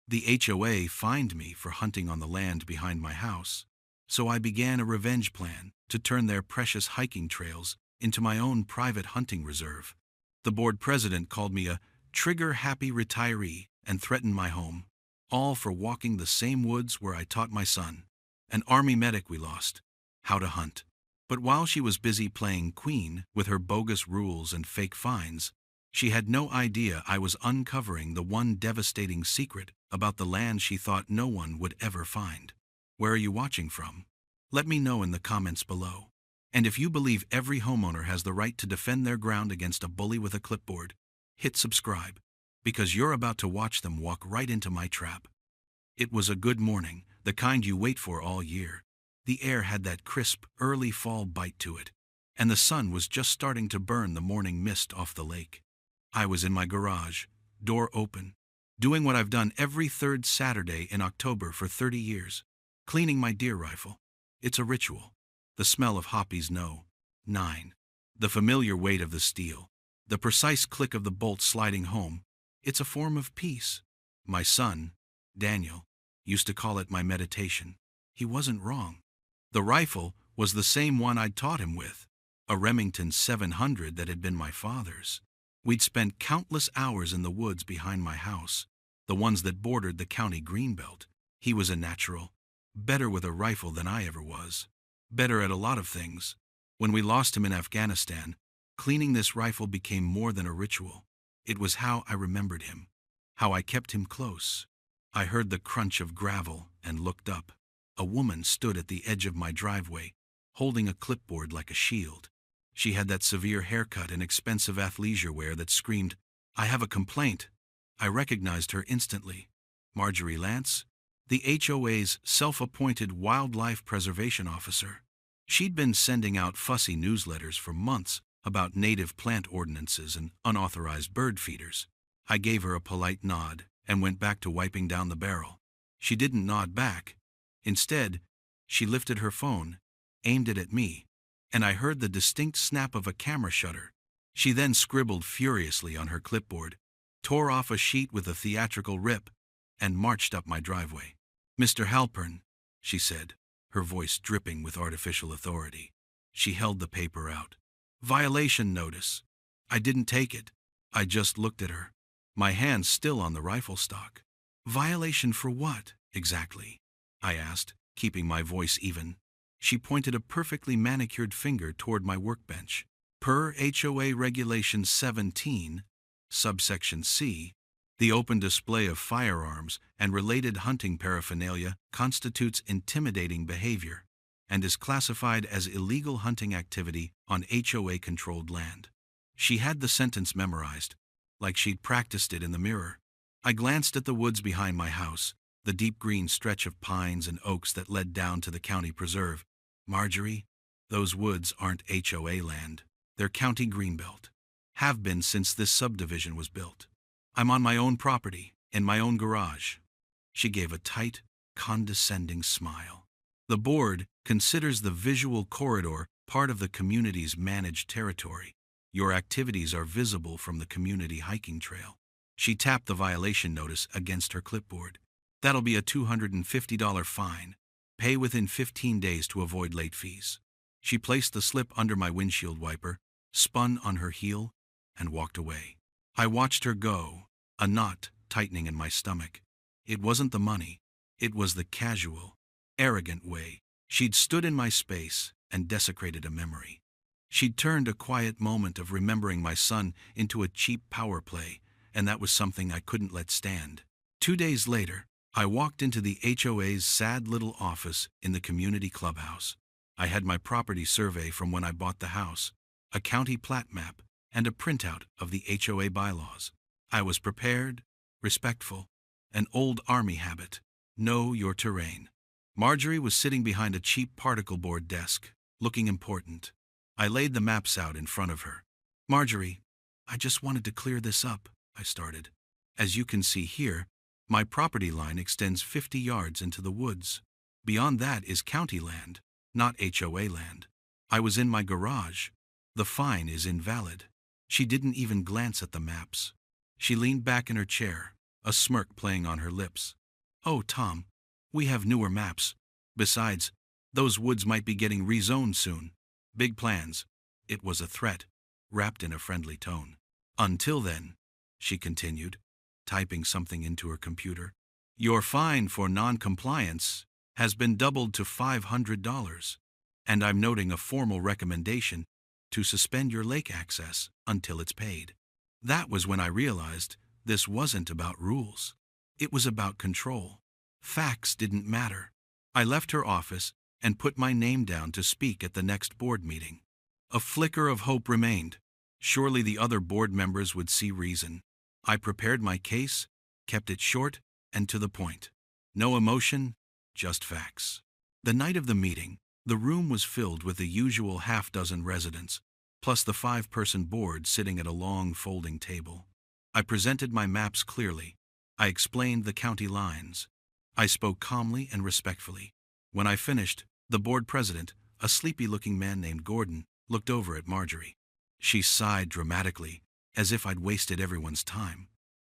The HOA fined me for hunting on the land behind my house, so I began a revenge plan to turn their precious hiking trails into my own private hunting reserve. The board president called me a trigger-happy retiree and threatened my home, all for walking the same woods where I taught my son, an army medic we lost, how to hunt. But while she was busy playing queen with her bogus rules and fake fines, she had no idea I was uncovering the one devastating secret about the land she thought no one would ever find. Where are you watching from? Let me know in the comments below. And if you believe every homeowner has the right to defend their ground against a bully with a clipboard, hit subscribe, because you're about to watch them walk right into my trap. It was a good morning, the kind you wait for all year. The air had that crisp, early fall bite to it, and the sun was just starting to burn the morning mist off the lake. I was in my garage, door open, doing what I've done every third Saturday in October for 30 years, cleaning my deer rifle. It's a ritual. The smell of Hoppy's No. 9. The familiar weight of the steel. The precise click of the bolt sliding home. It's a form of peace. My son, Daniel, used to call it my meditation. He wasn't wrong. The rifle was the same one I'd taught him with, a Remington 700 that had been my father's. We'd spent countless hours in the woods behind my house, the ones that bordered the county greenbelt. He was a natural, better with a rifle than I ever was, better at a lot of things. When we lost him in Afghanistan, cleaning this rifle became more than a ritual. It was how I remembered him, how I kept him close. I heard the crunch of gravel and looked up. A woman stood at the edge of my driveway, holding a clipboard like a shield. She had that severe haircut and expensive athleisure wear that screamed, "I have a complaint." I recognized her instantly. Marjorie Lance, the HOA's self-appointed wildlife preservation officer. She'd been sending out fussy newsletters for months about native plant ordinances and unauthorized bird feeders. I gave her a polite nod and went back to wiping down the barrel. She didn't nod back. Instead, she lifted her phone, aimed it at me, and I heard the distinct snap of a camera shutter. She then scribbled furiously on her clipboard, tore off a sheet with a theatrical rip, and marched up my driveway. "Mr. Halpern," she said, her voice dripping with artificial authority. She held the paper out. "Violation notice." I didn't take it. I just looked at her, my hand still on the rifle stock. "Violation for what, exactly?" I asked, keeping my voice even. She pointed a perfectly manicured finger toward my workbench. Per HOA Regulation 17, subsection C, the open display of firearms and related hunting paraphernalia constitutes intimidating behavior and is classified as illegal hunting activity on HOA-controlled land. She had the sentence memorized, like she'd practiced it in the mirror. I glanced at the woods behind my house, the deep green stretch of pines and oaks that led down to the county preserve. "Marjorie, those woods aren't HOA land. They're county greenbelt. Have been since this subdivision was built. I'm on my own property, in my own garage." She gave a tight, condescending smile. "The board considers the visual corridor part of the community's managed territory. Your activities are visible from the community hiking trail." She tapped the violation notice against her clipboard. "That'll be a $250 fine. Pay within 15 days to avoid late fees." She placed the slip under my windshield wiper, spun on her heel, and walked away. I watched her go, a knot tightening in my stomach. It wasn't the money. It was the casual, arrogant way she'd stood in my space and desecrated a memory. She'd turned a quiet moment of remembering my son into a cheap power play, and that was something I couldn't let stand. 2 days later, I walked into the HOA's sad little office in the community clubhouse. I had my property survey from when I bought the house, a county plat map, and a printout of the HOA bylaws. I was prepared, respectful, an old army habit. Know your terrain. Marjorie was sitting behind a cheap particle board desk, looking important. I laid the maps out in front of her. "Marjorie, I just wanted to clear this up," I started. "As you can see here, my property line extends 50 yards into the woods. Beyond that is county land, not HOA land. I was in my garage. The fine is invalid." She didn't even glance at the maps. She leaned back in her chair, a smirk playing on her lips. "Oh, Tom, we have newer maps. Besides, those woods might be getting rezoned soon. Big plans." It was a threat, wrapped in a friendly tone. "Until then," she continued, typing something into her computer, "your fine for non-compliance has been doubled to $500, and I'm noting a formal recommendation to suspend your lake access until it's paid." That was when I realized this wasn't about rules. It was about control. Facts didn't matter. I left her office and put my name down to speak at the next board meeting. A flicker of hope remained. Surely the other board members would see reason. I prepared my case, kept it short and to the point. No emotion, just facts. The night of the meeting, the room was filled with the usual half-dozen residents, plus the 5-person board sitting at a long folding table. I presented my maps clearly. I explained the county lines. I spoke calmly and respectfully. When I finished, the board president, a sleepy-looking man named Gordon, looked over at Marjorie. She sighed dramatically, as if I'd wasted everyone's time.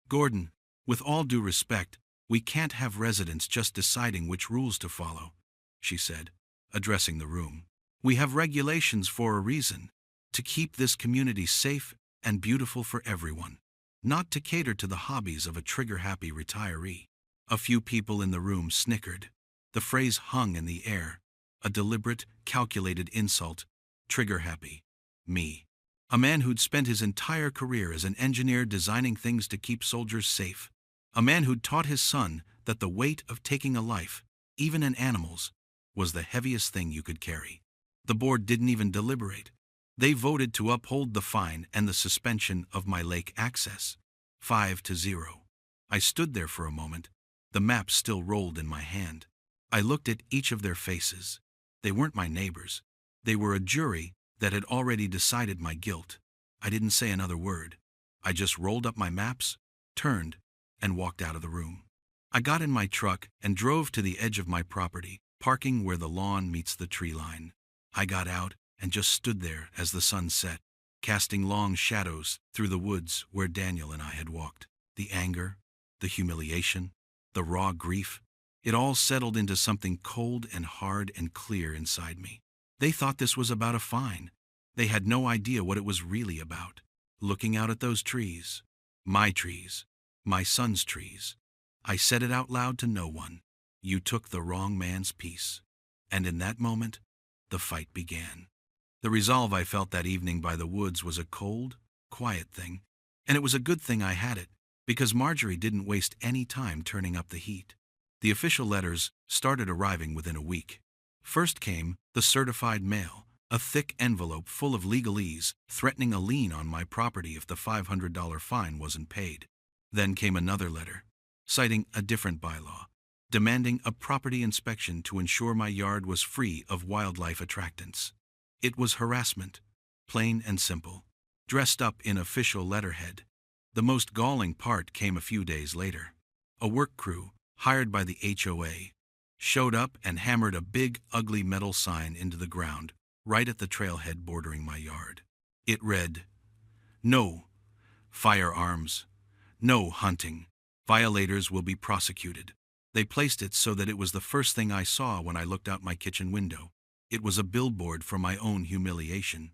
"Gordon, with all due respect, we can't have residents just deciding which rules to follow," she said, addressing the room. "We have regulations for a reason, to keep this community safe and beautiful for everyone, not to cater to the hobbies of a trigger-happy retiree." A few people in the room snickered. The phrase hung in the air, a deliberate, calculated insult. Trigger-happy. Me. A man who'd spent his entire career as an engineer designing things to keep soldiers safe. A man who'd taught his son that the weight of taking a life, even an animal's, was the heaviest thing you could carry. The board didn't even deliberate. They voted to uphold the fine and the suspension of my lake access. 5-0. I stood there for a moment. The map still rolled in my hand. I looked at each of their faces. They weren't my neighbors. They were a jury that had already decided my guilt. I didn't say another word. I just rolled up my maps, turned, and walked out of the room. I got in my truck and drove to the edge of my property, parking where the lawn meets the tree line. I got out and just stood there as the sun set, casting long shadows through the woods where Daniel and I had walked. The anger, the humiliation, the raw grief, it all settled into something cold and hard and clear inside me. They thought this was about a fine. They had no idea what it was really about. Looking out at those trees, my son's trees, I said it out loud to no one. "You took the wrong man's piece." And in that moment, the fight began. The resolve I felt that evening by the woods was a cold, quiet thing, and it was a good thing I had it, because Marjorie didn't waste any time turning up the heat. The official letters started arriving within a week. First came the certified mail, a thick envelope full of legalese threatening a lien on my property if the $500 fine wasn't paid. Then came another letter, citing a different bylaw, demanding a property inspection to ensure my yard was free of wildlife attractants. It was harassment, plain and simple, dressed up in official letterhead. The most galling part came a few days later. A work crew, hired by the HOA, showed up and hammered a big, ugly metal sign into the ground, right at the trailhead bordering my yard. It read, "No firearms, no hunting. Violators will be prosecuted." They placed it so that it was the first thing I saw when I looked out my kitchen window. It was a billboard for my own humiliation.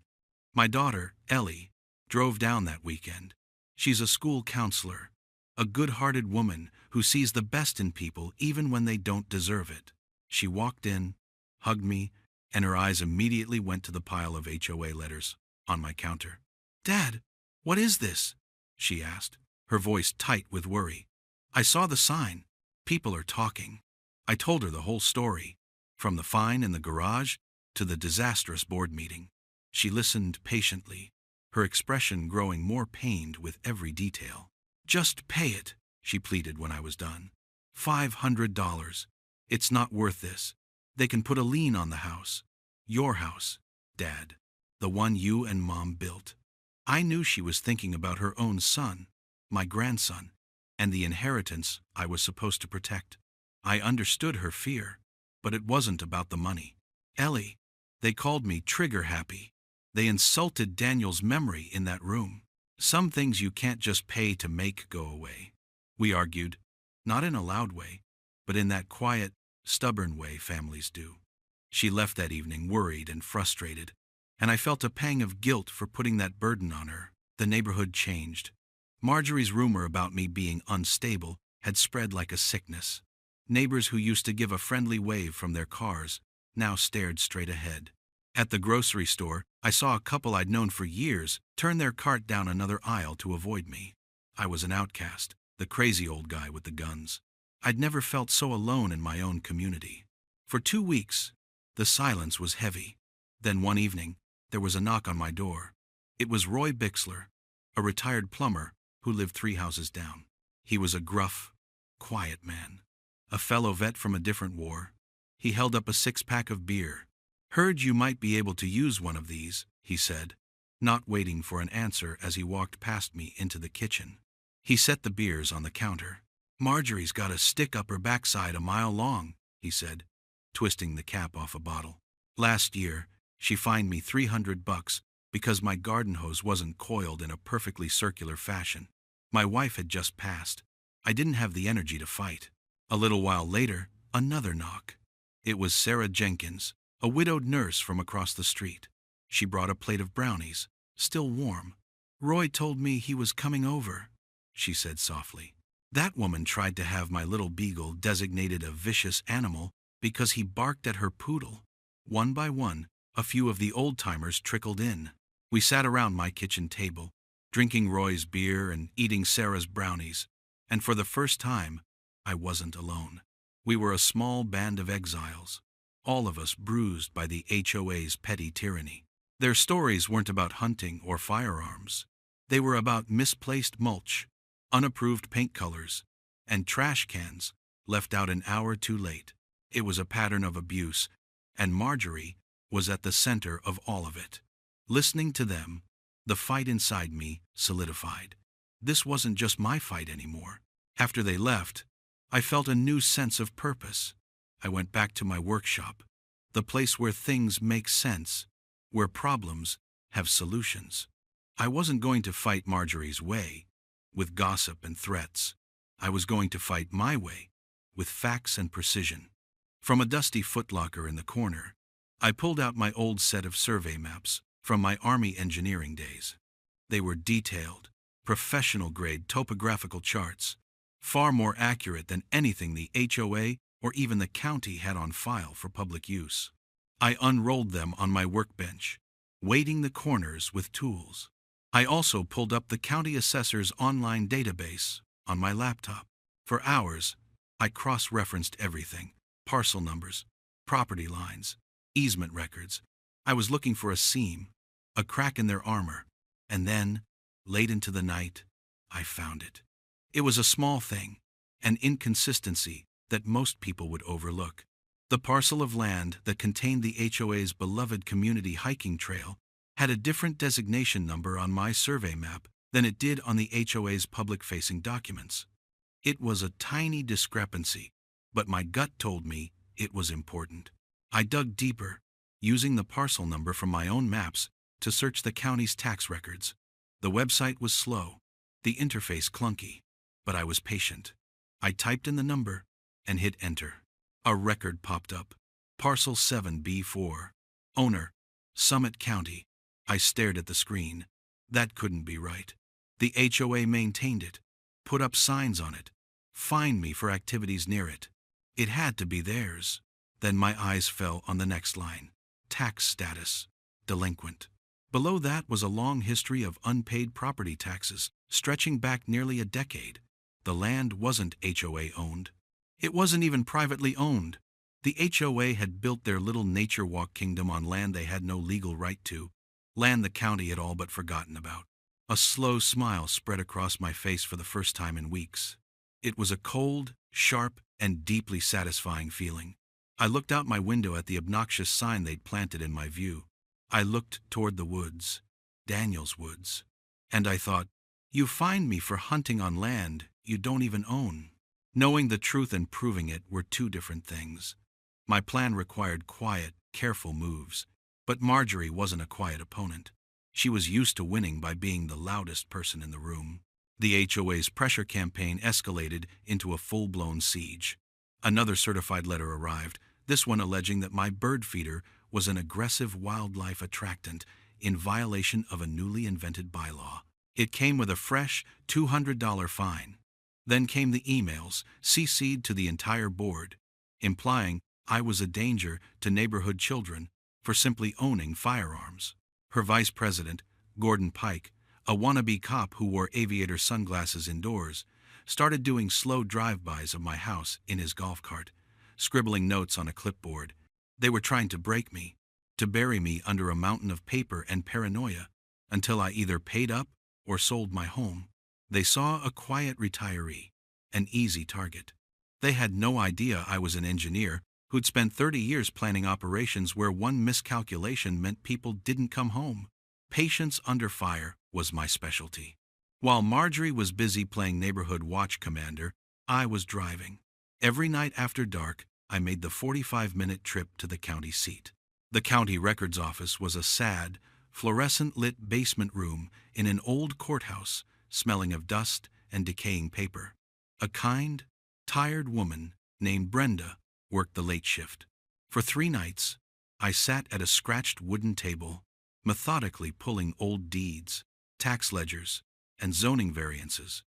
My daughter, Ellie, drove down that weekend. She's a school counselor, a good-hearted woman who sees the best in people even when they don't deserve it. She walked in, hugged me, and her eyes immediately went to the pile of HOA letters on my counter. "Dad, what is this?" she asked, her voice tight with worry. "I saw the sign. People are talking." I told her the whole story, from the fine in the garage to the disastrous board meeting. She listened patiently, her expression growing more pained with every detail. "Just pay it," she pleaded when I was done. $500. It's not worth this. They can put a lien on the house. Your house, Dad. The one you and Mom built. I knew she was thinking about her own son, my grandson, and the inheritance I was supposed to protect. I understood her fear, but it wasn't about the money. "Ellie, they called me trigger-happy. They insulted Daniel's memory in that room. Some things you can't just pay to make go away," we argued, not in a loud way, but in that quiet, stubborn way families do. She left that evening worried and frustrated, and I felt a pang of guilt for putting that burden on her. The neighborhood changed. Marjorie's rumor about me being unstable had spread like a sickness. Neighbors who used to give a friendly wave from their cars now stared straight ahead. At the grocery store, I saw a couple I'd known for years turn their cart down another aisle to avoid me. I was an outcast, the crazy old guy with the guns. I'd never felt so alone in my own community. For 2 weeks, the silence was heavy. Then one evening, there was a knock on my door. It was Roy Bixler, a retired plumber who lived 3 houses down. He was a gruff, quiet man, a fellow vet from a different war. He held up a 6-pack of beer. "Heard you might be able to use one of these," he said, not waiting for an answer as he walked past me into the kitchen. He set the beers on the counter. "Marjorie's got a stick up her backside a mile long," he said, twisting the cap off a bottle. "Last year, she fined me $300 because my garden hose wasn't coiled in a perfectly circular fashion. My wife had just passed. I didn't have the energy to fight." A little while later, another knock. It was Sarah Jenkins, a widowed nurse from across the street. She brought a plate of brownies, still warm. "Roy told me he was coming over," she said softly. "That woman tried to have my little beagle designated a vicious animal because he barked at her poodle." One by one, a few of the old-timers trickled in. We sat around my kitchen table, drinking Roy's beer and eating Sarah's brownies, and for the first time, I wasn't alone. We were a small band of exiles, all of us bruised by the HOA's petty tyranny. Their stories weren't about hunting or firearms. They were about misplaced mulch, unapproved paint colors, and trash cans left out an hour too late. It was a pattern of abuse, and Marjorie was at the center of all of it. Listening to them, the fight inside me solidified. This wasn't just my fight anymore. After they left, I felt a new sense of purpose. I went back to my workshop, the place where things make sense, where problems have solutions. I wasn't going to fight Marjorie's way, with gossip and threats. I was going to fight my way, with facts and precision. From a dusty footlocker in the corner, I pulled out my old set of survey maps from my Army engineering days. They were detailed, professional-grade topographical charts, far more accurate than anything the HOA or even the county had on file for public use. I unrolled them on my workbench, weighting the corners with tools. I also pulled up the county assessor's online database on my laptop. For hours, I cross-referenced everything: parcel numbers, property lines, easement records. I was looking for a seam, a crack in their armor, and then, late into the night, I found it. It was a small thing, an inconsistency that most people would overlook. The parcel of land that contained the HOA's beloved community hiking trail had a different designation number on my survey map than it did on the HOA's public-facing documents. It was a tiny discrepancy, but my gut told me it was important. I dug deeper, using the parcel number from my own maps to search the county's tax records. The website was slow, the interface clunky, but I was patient. I typed in the number and hit enter. A record popped up. Parcel 7B4. Owner, Summit County. I stared at the screen. That couldn't be right. The HOA maintained it, put up signs on it, fined me for activities near it. It had to be theirs. Then my eyes fell on the next line. Tax status: delinquent. Below that was a long history of unpaid property taxes, stretching back nearly a decade. The land wasn't HOA owned. It wasn't even privately owned. The HOA had built their little nature walk kingdom on land they had no legal right to, land the county had all but forgotten about. A slow smile spread across my face for the first time in weeks. It was a cold, sharp, and deeply satisfying feeling. I looked out my window at the obnoxious sign they'd planted in my view. I looked toward the woods, Daniel's woods, and I thought, you fined me for hunting on land you don't even own. Knowing the truth and proving it were two different things. My plan required quiet, careful moves, but Marjorie wasn't a quiet opponent. She was used to winning by being the loudest person in the room. The HOA's pressure campaign escalated into a full-blown siege. Another certified letter arrived, this one alleging that my bird feeder was an aggressive wildlife attractant in violation of a newly invented bylaw. It came with a fresh $200 fine. Then came the emails, CC'd to the entire board, implying I was a danger to neighborhood children for simply owning firearms. Her vice president, Gordon Pike, a wannabe cop who wore aviator sunglasses indoors, started doing slow drive-bys of my house in his golf cart, scribbling notes on a clipboard. They were trying to break me, to bury me under a mountain of paper and paranoia, until I either paid up or sold my home. They saw a quiet retiree, an easy target. They had no idea I was an engineer who'd spent 30 years planning operations where one miscalculation meant people didn't come home. Patience under fire was my specialty. While Marjorie was busy playing neighborhood watch commander, I was driving. Every night after dark, I made the 45-minute trip to the county seat. The county records office was a sad, fluorescent-lit basement room in an old courthouse, smelling of dust and decaying paper. A kind, tired woman named Brenda worked the late shift. For 3 nights, I sat at a scratched wooden table, methodically pulling old deeds, tax ledgers, and zoning variances.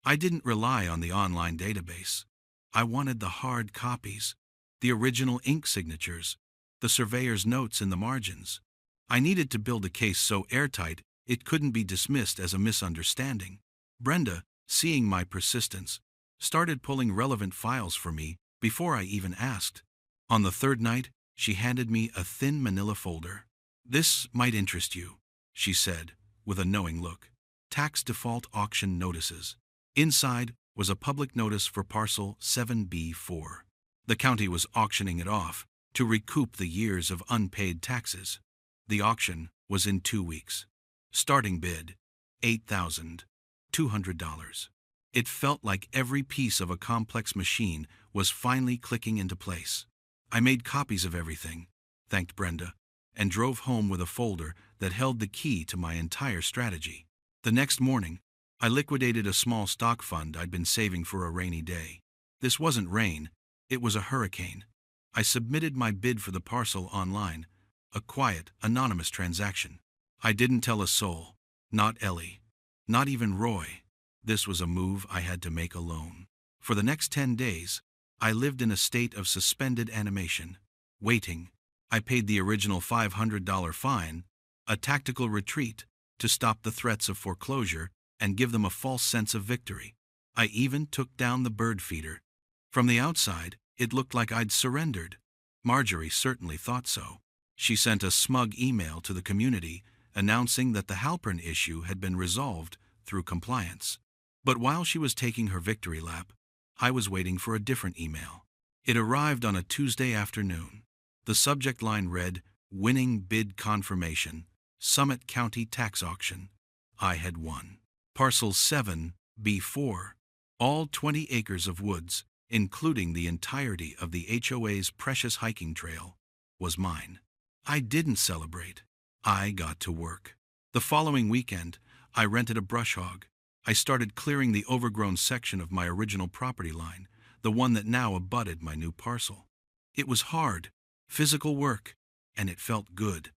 I didn't rely on the online database. I wanted the hard copies, the original ink signatures, the surveyor's notes in the margins. I needed to build a case so airtight it couldn't be dismissed as a misunderstanding. Brenda, seeing my persistence, started pulling relevant files for me before I even asked. On the 3rd night, she handed me a thin manila folder. "This might interest you," she said, with a knowing look. Tax default auction notices. Inside was a public notice for parcel 7B4. The county was auctioning it off to recoup the years of unpaid taxes. The auction was in 2 weeks. Starting bid, $8,200. It felt like every piece of a complex machine was finally clicking into place. I made copies of everything, thanked Brenda, and drove home with a folder that held the key to my entire strategy. The next morning, I liquidated a small stock fund I'd been saving for a rainy day. This wasn't rain, it was a hurricane. I submitted my bid for the parcel online, a quiet, anonymous transaction. I didn't tell a soul, not Ellie, not even Roy. This was a move I had to make alone. For the next 10 days, I lived in a state of suspended animation, waiting. I paid the original $500 fine, a tactical retreat, to stop the threats of foreclosure and give them a false sense of victory. I even took down the bird feeder. From the outside, it looked like I'd surrendered. Marjorie certainly thought so. She sent a smug email to the community announcing that the Halpern issue had been resolved through compliance. But while she was taking her victory lap, I was waiting for a different email. It arrived on a Tuesday afternoon. The subject line read, "Winning bid confirmation, Summit County tax auction." I had won. Parcel 7B4, all 20 acres of woods, including the entirety of the HOA's precious hiking trail, was mine. I didn't celebrate. I got to work. The following weekend, I rented a brush hog. I started clearing the overgrown section of my original property line, the one that now abutted my new parcel. It was hard, physical work, and it felt good.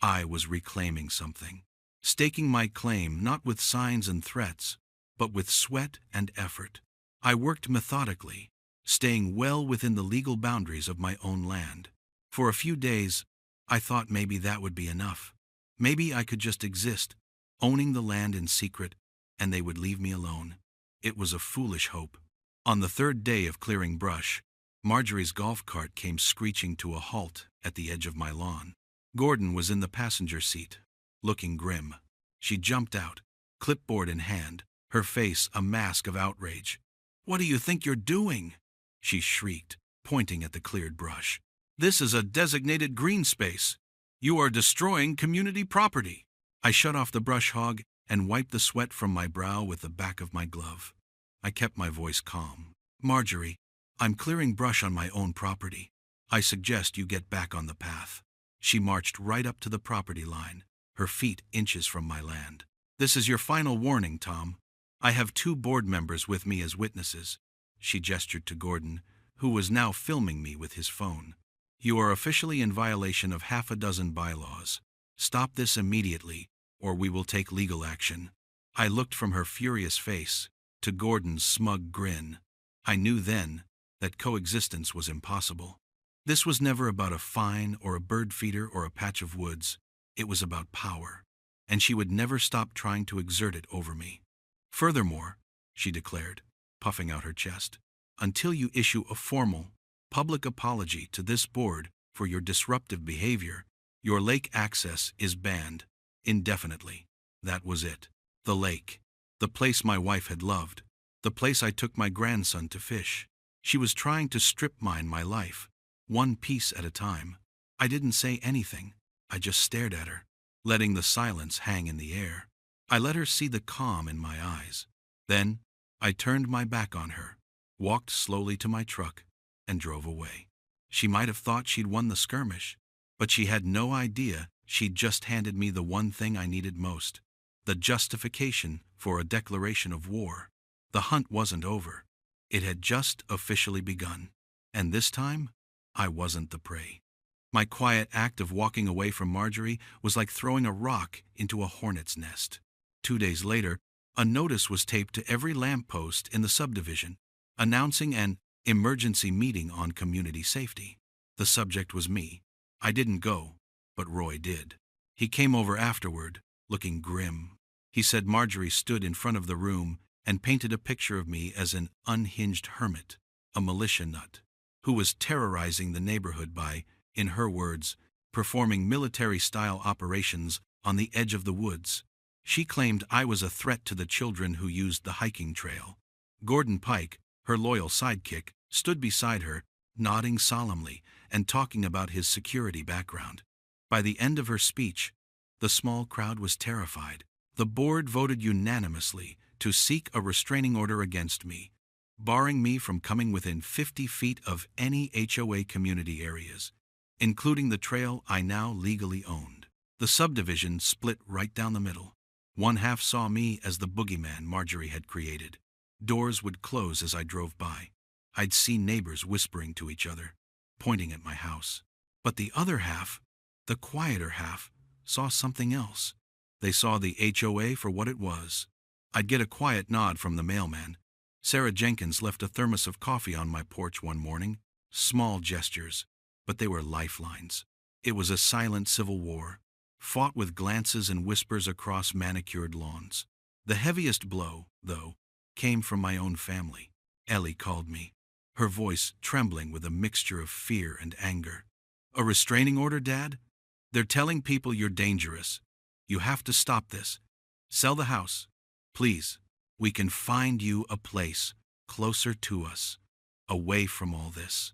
I was reclaiming something, staking my claim not with signs and threats, but with sweat and effort. I worked methodically, staying well within the legal boundaries of my own land. For a few days, I thought maybe that would be enough. Maybe I could just exist, owning the land in secret, and they would leave me alone. It was a foolish hope. On the 3rd day of clearing brush, Marjorie's golf cart came screeching to a halt at the edge of my lawn. Gordon was in the passenger seat, looking grim. She jumped out, clipboard in hand, her face a mask of outrage. "What do you think you're doing?" she shrieked, pointing at the cleared brush. "This is a designated green space. You are destroying community property." I shut off the brush hog and wiped the sweat from my brow with the back of my glove. I kept my voice calm. "Marjorie, I'm clearing brush on my own property. I suggest you get back on the path." She marched right up to the property line, her feet inches from my land. "This is your final warning, Tom. I have 2 board members with me as witnesses." She gestured to Gordon, who was now filming me with his phone. "You are officially in violation of half a dozen bylaws. Stop this immediately, or we will take legal action." I looked from her furious face to Gordon's smug grin. I knew then that coexistence was impossible. This was never about a fine or a bird feeder or a patch of woods. It was about power, and she would never stop trying to exert it over me. "Furthermore," she declared, puffing out her chest, "until you issue a formal, public apology to this board for your disruptive behavior, your lake access is banned indefinitely." That was it. The lake. The place my wife had loved. The place I took my grandson to fish. She was trying to strip mine my life, one piece at a time. I didn't say anything. I just stared at her, letting the silence hang in the air. I let her see the calm in my eyes. Then, I turned my back on her, walked slowly to my truck, and drove away. She might have thought she'd won the skirmish, but she had no idea she'd just handed me the one thing I needed most: the justification for a declaration of war. The hunt wasn't over. It had just officially begun. And this time, I wasn't the prey. My quiet act of walking away from Marjorie was like throwing a rock into a hornet's nest. 2 days later, a notice was taped to every lamppost in the subdivision, announcing an emergency meeting on community safety. The subject was me. I didn't go, but Roy did. He came over afterward, looking grim. He said Marjorie stood in front of the room and painted a picture of me as an unhinged hermit, a militia nut, who was terrorizing the neighborhood by, in her words, performing military-style operations on the edge of the woods. She claimed I was a threat to the children who used the hiking trail. Gordon Pike, her loyal sidekick, stood beside her, nodding solemnly and talking about his security background. By the end of her speech, the small crowd was terrified. The board voted unanimously to seek a restraining order against me, barring me from coming within 50 feet of any HOA community areas, including the trail I now legally owned. The subdivision split right down the middle. One half saw me as the boogeyman Marjorie had created. Doors would close as I drove by. I'd see neighbors whispering to each other, pointing at my house. But the other half, the quieter half, saw something else. They saw the HOA for what it was. I'd get a quiet nod from the mailman. Sarah Jenkins left a thermos of coffee on my porch one morning. Small gestures, but they were lifelines. It was a silent civil war, fought with glances and whispers across manicured lawns. The heaviest blow, though, came from my own family. Ellie called me, her voice trembling with a mixture of fear and anger. "A restraining order, Dad? They're telling people you're dangerous. You have to stop this. Sell the house. Please, we can find you a place closer to us, away from all this.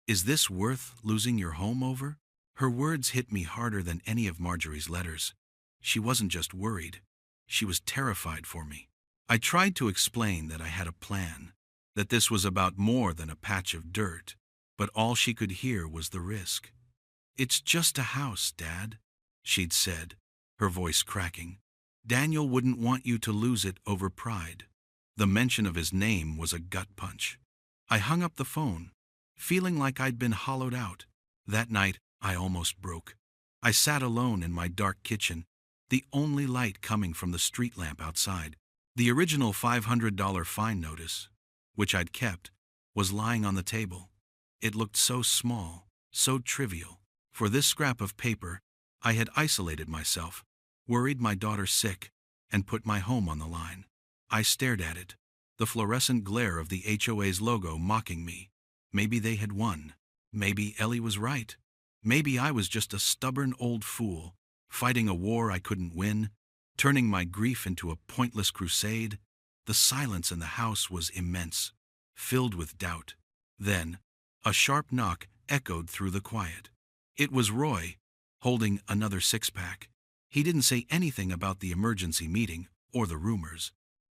Is this worth losing your home over?" Her words hit me harder than any of Marjorie's letters. She wasn't just worried. She was terrified for me. I tried to explain that I had a plan, that this was about more than a patch of dirt, but all she could hear was the risk. "It's just a house, Dad," she'd said, her voice cracking. "Daniel wouldn't want you to lose it over pride." The mention of his name was a gut punch. I hung up the phone, feeling like I'd been hollowed out. That night, I almost broke. I sat alone in my dark kitchen, the only light coming from the street lamp outside. The original $500 fine notice, which I'd kept, was lying on the table. It looked so small, so trivial. For this scrap of paper, I had isolated myself, worried my daughter sick, and put my home on the line. I stared at it, the fluorescent glare of the HOA's logo mocking me. Maybe they had won. Maybe Ellie was right. Maybe I was just a stubborn old fool, fighting a war I couldn't win, turning my grief into a pointless crusade. The silence in the house was immense, filled with doubt. Then, a sharp knock echoed through the quiet. It was Roy, holding another six-pack. He didn't say anything about the emergency meeting or the rumors.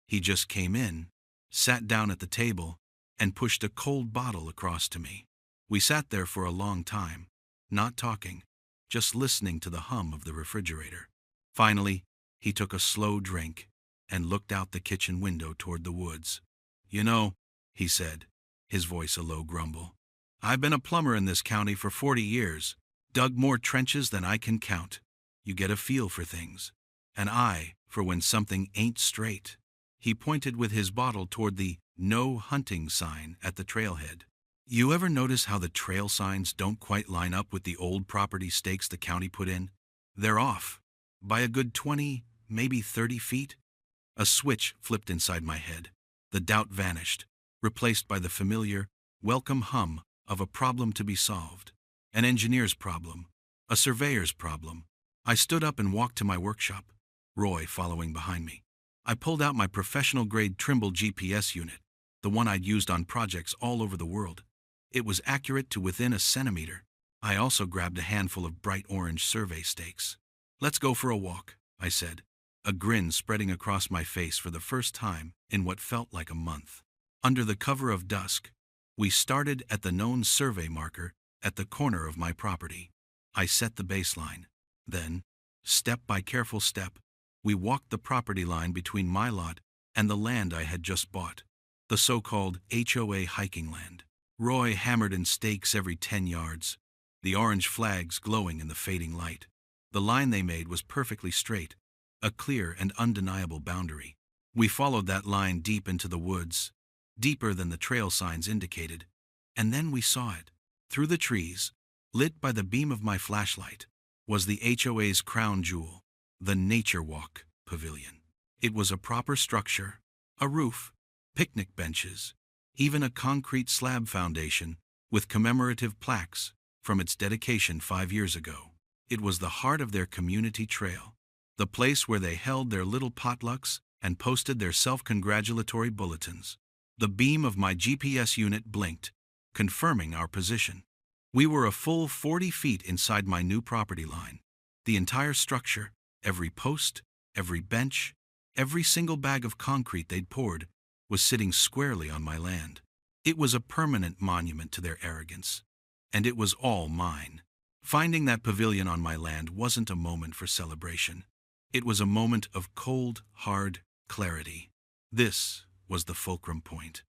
He just came in, sat down at the table, and pushed a cold bottle across to me. We sat there for a long time, not talking, just listening to the hum of the refrigerator. Finally, he took a slow drink and looked out the kitchen window toward the woods. "You know," he said, his voice a low grumble, I've been a plumber in this county for 40 years, dug more trenches than I can count. You get a feel for things. An eye for when something ain't straight. He pointed with his bottle toward the "No Hunting" sign at the trailhead. You ever notice how the trail signs don't quite line up with the old property stakes the county put in? They're off by a good 20, maybe 30 feet. A switch flipped inside my head. The doubt vanished, replaced by the familiar, welcome hum of a problem to be solved. An engineer's problem. A surveyor's problem. I stood up and walked to my workshop, Roy following behind me. I pulled out my professional-grade Trimble GPS unit, the one I'd used on projects all over the world. It was accurate to within a centimeter. I also grabbed a handful of bright orange survey stakes. "Let's go for a walk," I said, a grin spreading across my face for the first time in what felt like a month. Under the cover of dusk, we started at the known survey marker at the corner of my property. I set the baseline. Then, step by careful step, we walked the property line between my lot and the land I had just bought, the so-called HOA hiking land. Roy hammered in stakes every 10 yards, the orange flags glowing in the fading light. The line they made was perfectly straight, a clear and undeniable boundary. We followed that line deep into the woods, deeper than the trail signs indicated, and then we saw it. Through the trees, lit by the beam of my flashlight, was the HOA's crown jewel, the Nature Walk Pavilion. It was a proper structure, a roof, picnic benches, even a concrete slab foundation with commemorative plaques from its dedication 5 years ago. It was the heart of their community trail, the place where they held their little potlucks and posted their self-congratulatory bulletins. The beam of my GPS unit blinked, confirming our position. We were a full 40 feet inside my new property line. The entire structure, every post, every bench, every single bag of concrete they'd poured, was sitting squarely on my land. It was a permanent monument to their arrogance. And it was all mine. Finding that pavilion on my land wasn't a moment for celebration. It was a moment of cold, hard clarity. This was the fulcrum point.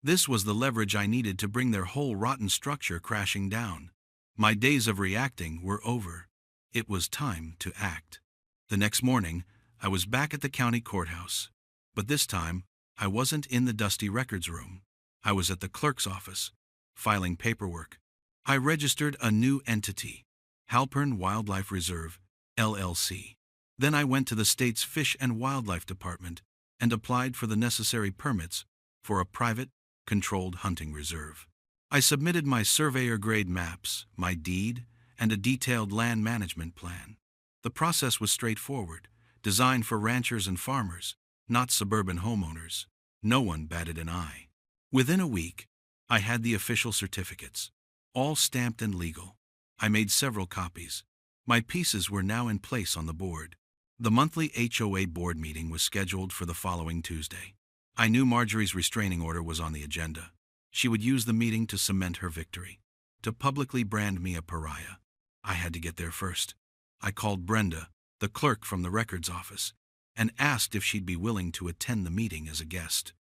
This was the leverage I needed to bring their whole rotten structure crashing down. My days of reacting were over. It was time to act. The next morning, I was back at the county courthouse. But this time, I wasn't in the dusty records room. I was at the clerk's office, filing paperwork. I registered a new entity, Halpern Wildlife Reserve, LLC. Then I went to the state's Fish and Wildlife Department and applied for the necessary permits for a private, controlled hunting reserve. I submitted my surveyor-grade maps, my deed, and a detailed land management plan. The process was straightforward, designed for ranchers and farmers, not suburban homeowners. No one batted an eye. Within a week, I had the official certificates, all stamped and legal. I made several copies. My pieces were now in place on the board. The monthly HOA board meeting was scheduled for the following Tuesday. I knew Marjorie's restraining order was on the agenda. She would use the meeting to cement her victory, to publicly brand me a pariah. I had to get there first. I called Brenda, the clerk from the records office, and asked if she'd be willing to attend the meeting as a guest.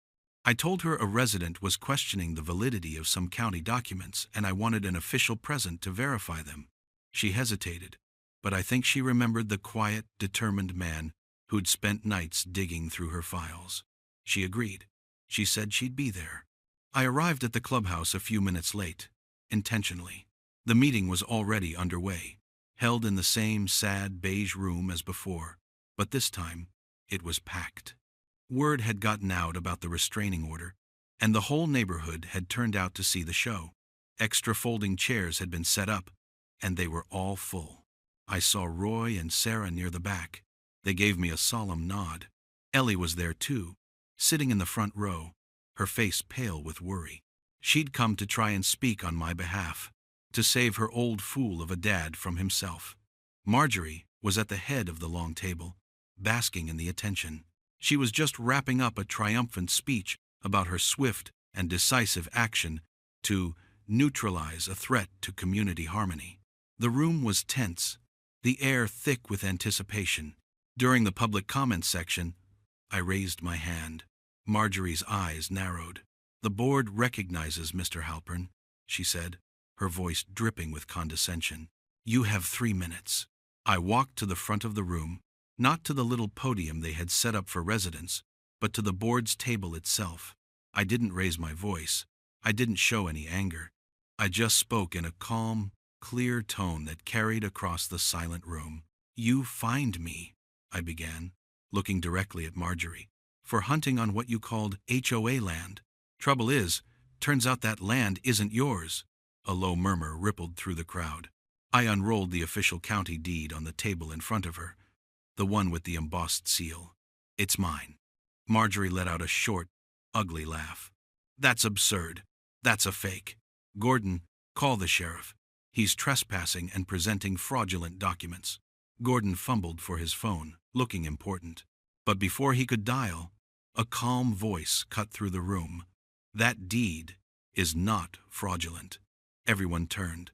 I told her a resident was questioning the validity of some county documents and I wanted an official present to verify them. She hesitated, but I think she remembered the quiet, determined man who'd spent nights digging through her files. She agreed. She said she'd be there. I arrived at the clubhouse a few minutes late, intentionally. The meeting was already underway, held in the same sad beige room as before, but this time it was packed. Word had gotten out about the restraining order, and the whole neighborhood had turned out to see the show. Extra folding chairs had been set up, and they were all full. I saw Roy and Sarah near the back. They gave me a solemn nod. Ellie was there too, sitting in the front row, her face pale with worry. She'd come to try and speak on my behalf, to save her old fool of a dad from himself. Marjorie was at the head of the long table, basking in the attention. She was just wrapping up a triumphant speech about her swift and decisive action to neutralize a threat to community harmony. The room was tense, the air thick with anticipation. During the public comment section, I raised my hand. Marjorie's eyes narrowed. "The board recognizes Mr. Halpern," she said. her voice dripping with condescension. "You have 3 minutes." I walked to the front of the room, not to the little podium they had set up for residents, but to the board's table itself. I didn't raise my voice. I didn't show any anger. I just spoke in a calm, clear tone that carried across the silent room. "You fined me," I began, looking directly at Marjorie, "for hunting on what you called HOA land. Trouble is, turns out that land isn't yours." A low murmur rippled through the crowd. I unrolled the official county deed on the table in front of her, the one with the embossed seal. "It's mine." Marjorie let out a short, ugly laugh. "That's absurd. That's a fake. Gordon, call the sheriff. He's trespassing and presenting fraudulent documents." Gordon fumbled for his phone, looking important. But before he could dial, a calm voice cut through the room. "That deed is not fraudulent." Everyone turned.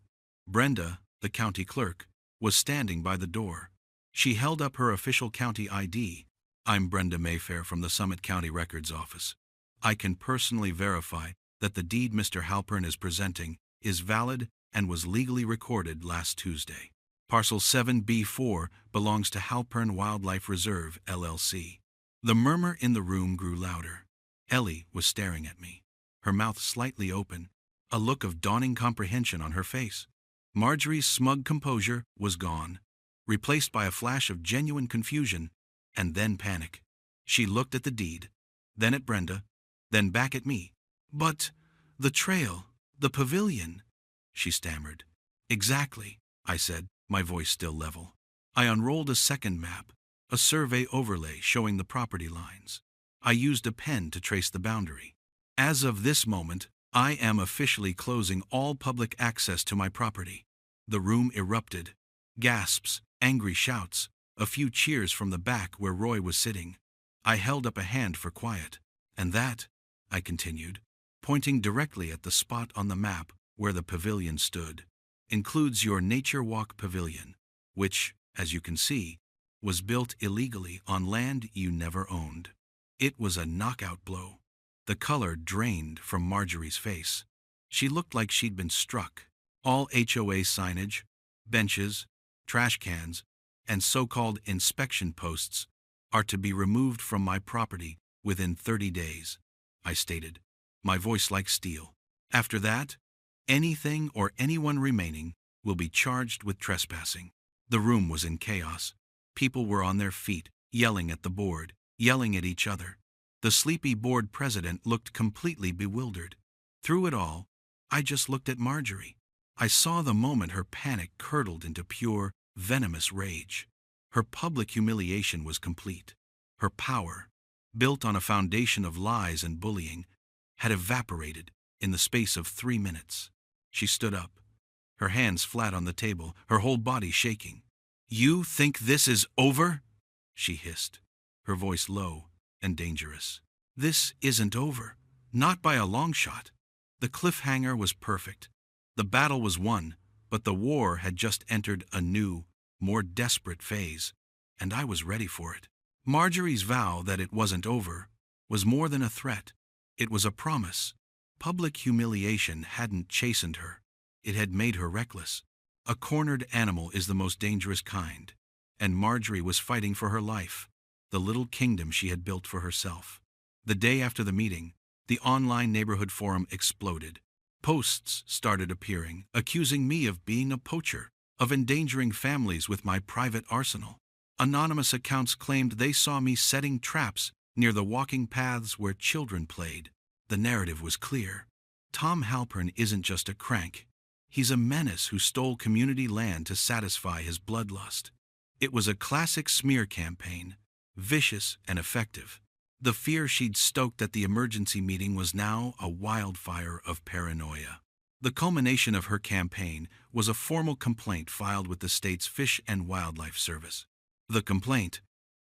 Brenda, the county clerk, was standing by the door. She held up her official county ID. "I'm Brenda Mayfair from the Summit County Records Office. I can personally verify that the deed Mr. Halpern is presenting is valid and was legally recorded last Tuesday. Parcel 7B4 belongs to Halpern Wildlife Reserve, LLC." The murmur in the room grew louder. Ellie was staring at me, her mouth slightly open, a look of dawning comprehension on her face. Marjorie's smug composure was gone, replaced by a flash of genuine confusion and then panic. She looked at the deed, then at Brenda, then back at me. "But the trail, the pavilion," she stammered. "Exactly," I said, my voice still level. I unrolled a second map, a survey overlay showing the property lines. I used a pen to trace the boundary. "As of this moment, I am officially closing all public access to my property." The room erupted. Gasps, angry shouts, a few cheers from the back where Roy was sitting. I held up a hand for quiet. "And that," I continued, pointing directly at the spot on the map where the pavilion stood, "includes your Nature Walk Pavilion, which, as you can see, was built illegally on land you never owned." It was a knockout blow. The color drained from Marjorie's face. She looked like she'd been struck. "All HOA signage, benches, trash cans, and so-called inspection posts are to be removed from my property within 30 days, I stated, my voice like steel. "After that, anything or anyone remaining will be charged with trespassing." The room was in chaos. People were on their feet, yelling at the board, yelling at each other. The sleepy board president looked completely bewildered. Through it all, I just looked at Marjorie. I saw the moment her panic curdled into pure, venomous rage. Her public humiliation was complete. Her power, built on a foundation of lies and bullying, had evaporated in the space of 3 minutes. She stood up, her hands flat on the table, her whole body shaking. "You think this is over?" she hissed, her voice low and dangerous. "This isn't over, not by a long shot. The cliffhanger was perfect. The battle was won, but the war had just entered a new, more desperate phase, and I was ready for it." Marjorie's vow that it wasn't over was more than a threat. It was a promise. Public humiliation hadn't chastened her. It had made her reckless. A cornered animal is the most dangerous kind, and Marjorie was fighting for her life, the little kingdom she had built for herself. The day after the meeting, the online neighborhood forum exploded. Posts started appearing, accusing me of being a poacher, of endangering families with my private arsenal. Anonymous accounts claimed they saw me setting traps near the walking paths where children played. The narrative was clear. Tom Halpern isn't just a crank. He's a menace who stole community land to satisfy his bloodlust. It was a classic smear campaign, vicious and effective. The fear she'd stoked at the emergency meeting was now a wildfire of paranoia. The culmination of her campaign was a formal complaint filed with the state's Fish and Wildlife Service. The complaint,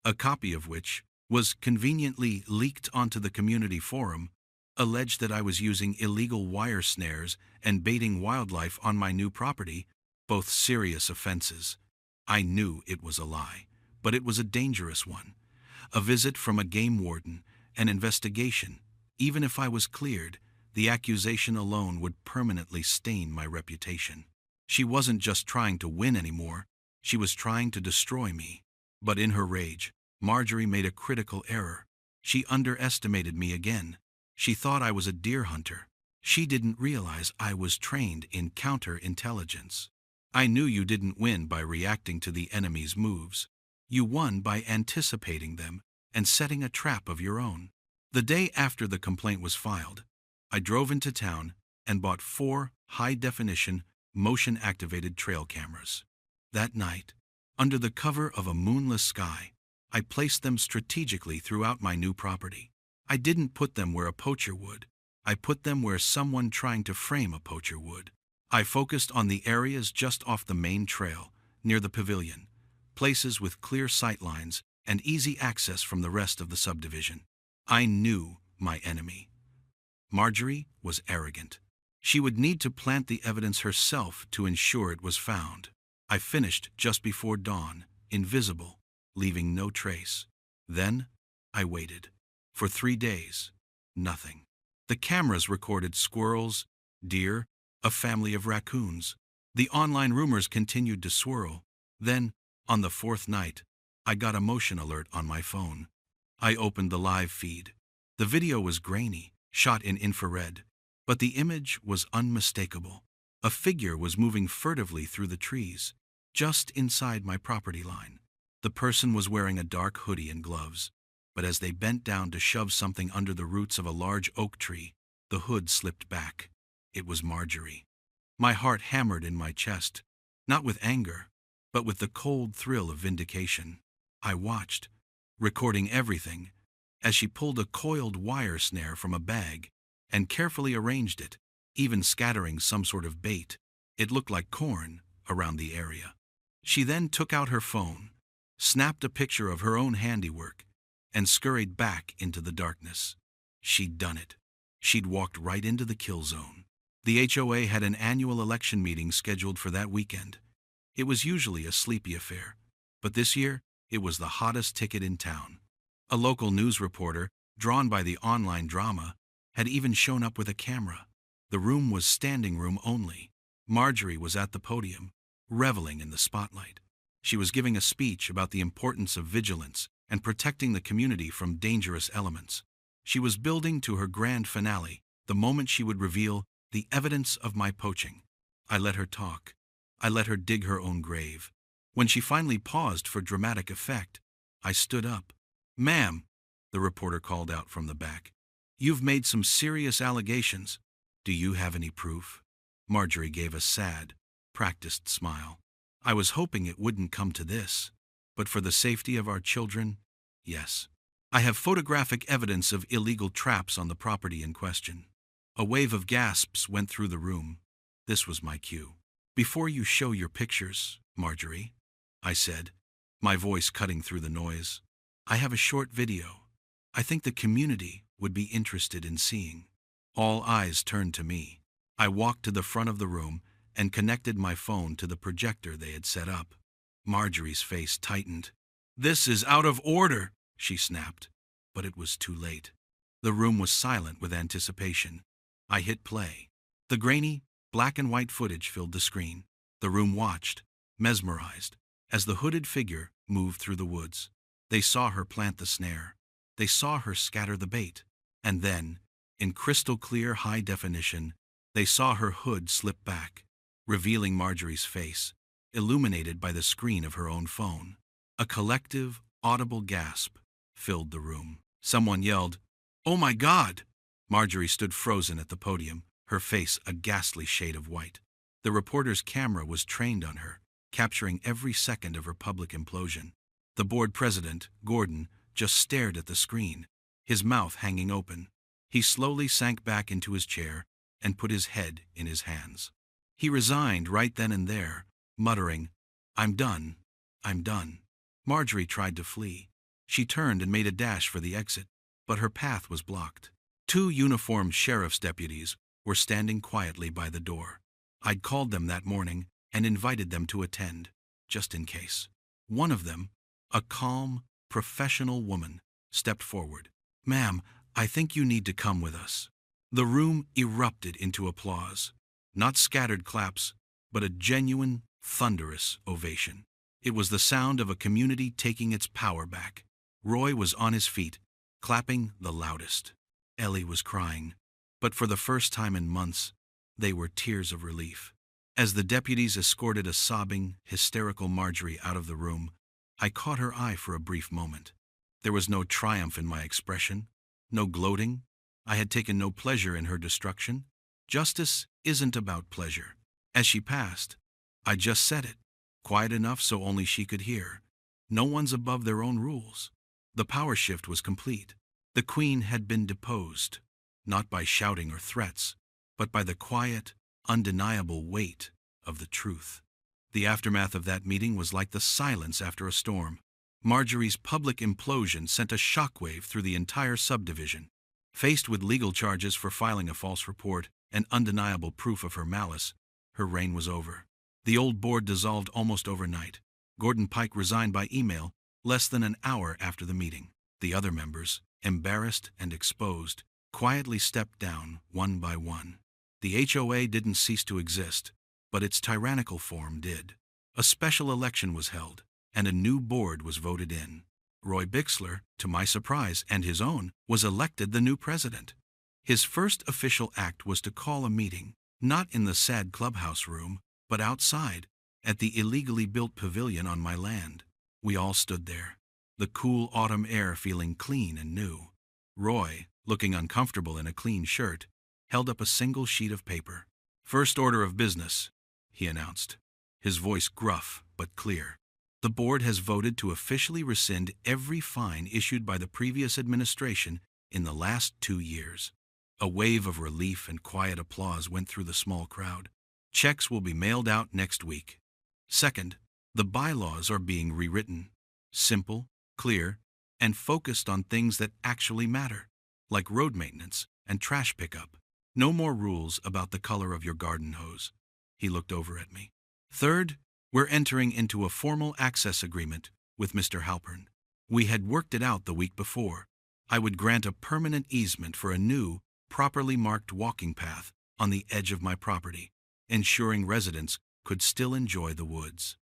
a copy of which was conveniently leaked onto the community forum, alleged that I was using illegal wire snares and baiting wildlife on my new property, both serious offenses. I knew it was a lie, but it was a dangerous one. A visit from a game warden, an investigation. Even if I was cleared, The accusation alone would permanently stain my reputation. She wasn't just trying to win anymore, she was trying to destroy me. But in her rage, Marjorie made a critical error. She underestimated me again. She thought I was a deer hunter. She didn't realize I was trained in counterintelligence. I knew you didn't win by reacting to the enemy's moves. You won by anticipating them and setting a trap of your own. The day after the complaint was filed, I drove into town and bought 4 high-definition, motion-activated trail cameras. That night, under the cover of a moonless sky, I placed them strategically throughout my new property. I didn't put them where a poacher would. I put them where someone trying to frame a poacher would. I focused on the areas just off the main trail, near the pavilion, places with clear sight lines and easy access from the rest of the subdivision. I knew my enemy. Marjorie was arrogant. She would need to plant the evidence herself to ensure it was found. I finished just before dawn, invisible, leaving no trace. Then, I waited. For 3 days, nothing. The cameras recorded squirrels, deer, a family of raccoons. The online rumors continued to swirl. Then, on the 4th night, I got a motion alert on my phone. I opened the live feed. The video was grainy, shot in infrared, but the image was unmistakable. A figure was moving furtively through the trees, just inside my property line. The person was wearing a dark hoodie and gloves, but as they bent down to shove something under the roots of a large oak tree, the hood slipped back. It was Marjorie. My heart hammered in my chest, not with anger, but with the cold thrill of vindication. I watched, recording everything, as she pulled a coiled wire snare from a bag and carefully arranged it, even scattering some sort of bait. It looked like corn around the area. She then took out her phone, snapped a picture of her own handiwork, and scurried back into the darkness. She'd done it. She'd walked right into the kill zone. The HOA had an annual election meeting scheduled for that weekend. It was usually a sleepy affair, but this year it was the hottest ticket in town. A local news reporter, drawn by the online drama, had even shown up with a camera. The room was standing room only. Marjorie was at the podium, reveling in the spotlight. She was giving a speech about the importance of vigilance and protecting the community from dangerous elements. She was building to her grand finale, the moment she would reveal the evidence of my poaching. I let her talk. I let her dig her own grave. When she finally paused for dramatic effect, I stood up. "Ma'am," the reporter called out from the back, "you've made some serious allegations. Do you have any proof?" Marjorie gave a sad, practiced smile. "I was hoping it wouldn't come to this, but for the safety of our children, yes. I have photographic evidence of illegal traps on the property in question." A wave of gasps went through the room. This was my cue. "Before you show your pictures, Marjorie," I said, my voice cutting through the noise, "I have a short video I think the community would be interested in seeing." All eyes turned to me. I walked to the front of the room and connected my phone to the projector they had set up. Marjorie's face tightened. "This is out of order," she snapped. But it was too late. The room was silent with anticipation. I hit play. The grainy, black and white footage filled the screen. The room watched, mesmerized, as the hooded figure moved through the woods. They saw her plant the snare. They saw her scatter the bait. And then, in crystal clear high definition, they saw her hood slip back, revealing Marjorie's face, illuminated by the screen of her own phone. A collective, audible gasp filled the room. Someone yelled, "Oh my God!" Marjorie stood frozen at the podium, her face a ghastly shade of white. The reporter's camera was trained on her, capturing every second of her public implosion. The board president, Gordon, just stared at the screen, his mouth hanging open. He slowly sank back into his chair and put his head in his hands. He resigned right then and there, muttering, "I'm done. I'm done." Marjorie tried to flee. She turned and made a dash for the exit, but her path was blocked. 2 uniformed sheriff's deputies were standing quietly by the door. I'd called them that morning and invited them to attend, just in case. One of them, a calm, professional woman, stepped forward. "Ma'am, I think you need to come with us." The room erupted into applause. Not scattered claps, but a genuine, thunderous ovation. It was the sound of a community taking its power back. Roy was on his feet, clapping the loudest. Ellie was crying, but for the first time in months, they were tears of relief. As the deputies escorted a sobbing, hysterical Marjorie out of the room, I caught her eye for a brief moment. There was no triumph in my expression, no gloating. I had taken no pleasure in her destruction. Justice isn't about pleasure. As she passed, I just said it, quiet enough so only she could hear. No one's above their own rules. The power shift was complete. The Queen had been deposed, not by shouting or threats, but by the quiet, undeniable weight of the truth. The aftermath of that meeting was like the silence after a storm. Marjorie's public implosion sent a shockwave through the entire subdivision. Faced with legal charges for filing a false report and undeniable proof of her malice, her reign was over. The old board dissolved almost overnight. Gordon Pike resigned by email less than an hour after the meeting. The other members, embarrassed and exposed, quietly stepped down one by one. The HOA didn't cease to exist, but its tyrannical form did. A special election was held, and a new board was voted in. Roy Bixler, to my surprise and his own, was elected the new president. His first official act was to call a meeting, not in the sad clubhouse room, but outside, at the illegally built pavilion on my land. We all stood there, the cool autumn air feeling clean and new. Roy, looking uncomfortable in a clean shirt, held up a single sheet of paper. "First order of business," he announced, his voice gruff but clear. "The board has voted to officially rescind every fine issued by the previous administration in the last 2 years. A wave of relief and quiet applause went through the small crowd. Checks will be mailed out next week. Second, the bylaws are being rewritten. Simple, clear, and focused on things that actually matter, like road maintenance and trash pickup. No more rules about the color of your garden hose." He looked over at me. "Third, we're entering into a formal access agreement with Mr. Halpern. We had worked it out the week before. I would grant a permanent easement for a new, properly marked walking path on the edge of my property, ensuring residents could still enjoy the woods.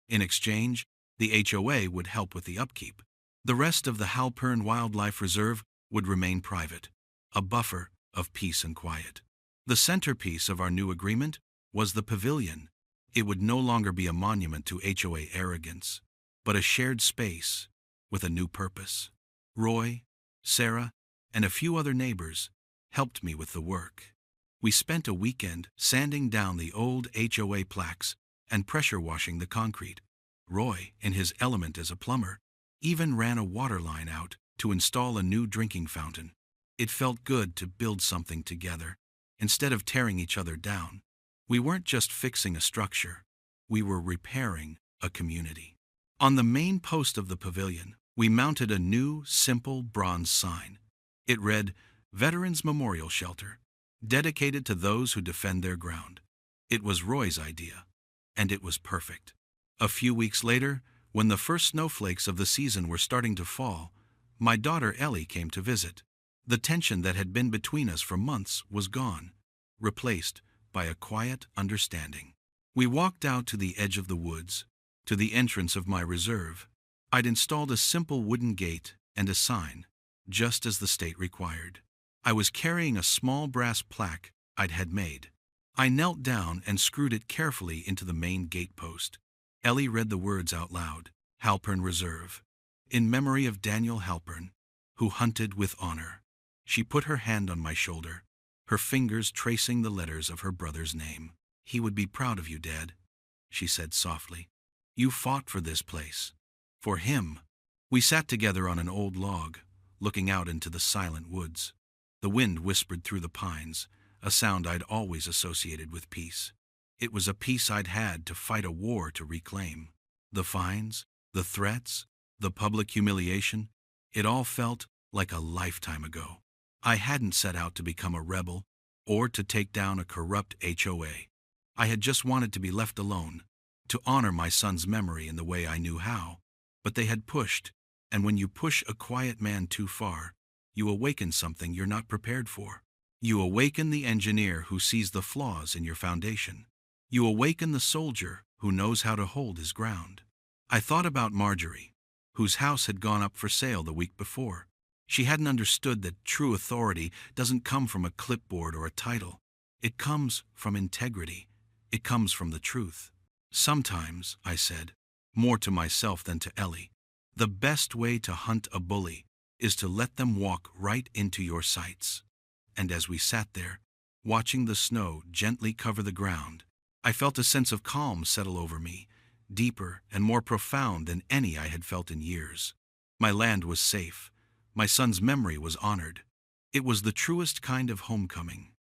In exchange, the HOA would help with the upkeep. The rest of the Halpern Wildlife Reserve would remain private, a buffer of peace and quiet. The centerpiece of our new agreement was the pavilion. It would no longer be a monument to HOA arrogance, but a shared space with a new purpose. Roy, Sarah, and a few other neighbors helped me with the work. We spent a weekend sanding down the old HOA plaques and pressure washing the concrete. Roy, in his element as a plumber, even ran a water line out to install a new drinking fountain. It felt good to build something together, instead of tearing each other down. We weren't just fixing a structure, we were repairing a community. On the main post of the pavilion, we mounted a new, simple bronze sign. It read, "Veterans Memorial Shelter, dedicated to those who defend their ground." It was Roy's idea, and it was perfect. A few weeks later, when the first snowflakes of the season were starting to fall, my daughter Ellie came to visit. The tension that had been between us for months was gone, replaced by a quiet understanding. We walked out to the edge of the woods, to the entrance of my reserve. I'd installed a simple wooden gate and a sign, just as the state required. I was carrying a small brass plaque I'd had made. I knelt down and screwed it carefully into the main gate post. Ellie read the words out loud. "Halpern Reserve, in memory of Daniel Halpern, who hunted with honor." She put her hand on my shoulder, her fingers tracing the letters of her brother's name. "He would be proud of you, Dad," she said softly. "You fought for this place. For him." We sat together on an old log, looking out into the silent woods. The wind whispered through the pines, a sound I'd always associated with peace. It was a peace I'd had to fight a war to reclaim. The fines, the threats, the public humiliation, it all felt like a lifetime ago. I hadn't set out to become a rebel or to take down a corrupt HOA. I had just wanted to be left alone, to honor my son's memory in the way I knew how. But they had pushed, and when you push a quiet man too far, you awaken something you're not prepared for. You awaken the engineer who sees the flaws in your foundation. You awaken the soldier who knows how to hold his ground. I thought about Marjorie, whose house had gone up for sale the week before. She hadn't understood that true authority doesn't come from a clipboard or a title. It comes from integrity. It comes from the truth. Sometimes, I said, more to myself than to Ellie, the best way to hunt a bully is to let them walk right into your sights. And as we sat there, watching the snow gently cover the ground, I felt a sense of calm settle over me, deeper and more profound than any I had felt in years. My land was safe. My son's memory was honored. It was the truest kind of homecoming.